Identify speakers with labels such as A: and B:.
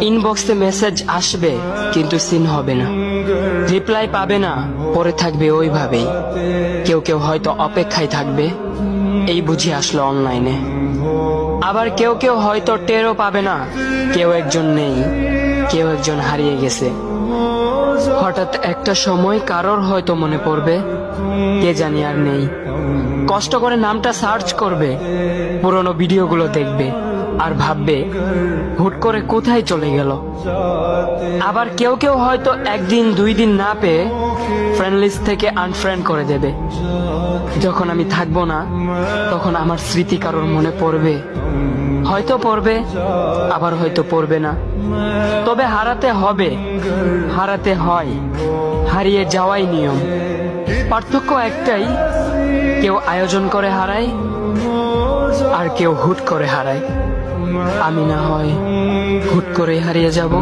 A: ইনবক্সে মেসেজ আসবে কিন্তু সিন হবে না, রিপ্লাই পাবে না, পরে থাকবে ওইভাবেই। কেউ কেউ হয়তো অপেক্ষায় থাকবে, এই বুঝি আসলো অনলাইনে। আবার কেউ কেউ হয়তো টেরও পাবে না, কেউ একজন নেই, কেউ একজন হারিয়ে গেছে। হঠাৎ একটা সময় কারোর হয়তো মনে পড়বে, কে জানি আর নেই। কষ্ট করে নামটা সার্চ করবে, পুরনো ভিডিওগুলো দেখবে আর ভাববে হুট করে কোথায় চলে গেল। আবার কেউ কেউ হয়তো একদিন দুই দিন না পেয়ে ফ্রেন্ড লিস্ট থেকে আনফ্রেন্ড করে দেবে। যখন আমি থাকবো না তখন আমার স্মৃতি কারোর মনে পড়বে, হয়তো পড়বে আবার হয়তো পড়বে না। তবে হারাতে হবে, হারাতে হয়, হারিয়ে যাওয়াই নিয়ম। পার্থক্য একটাই, কেউ আয়োজন করে হারায় আর কেউ হুট করে হারায়। আমি না হয় হুট করে হারিয়ে যাব।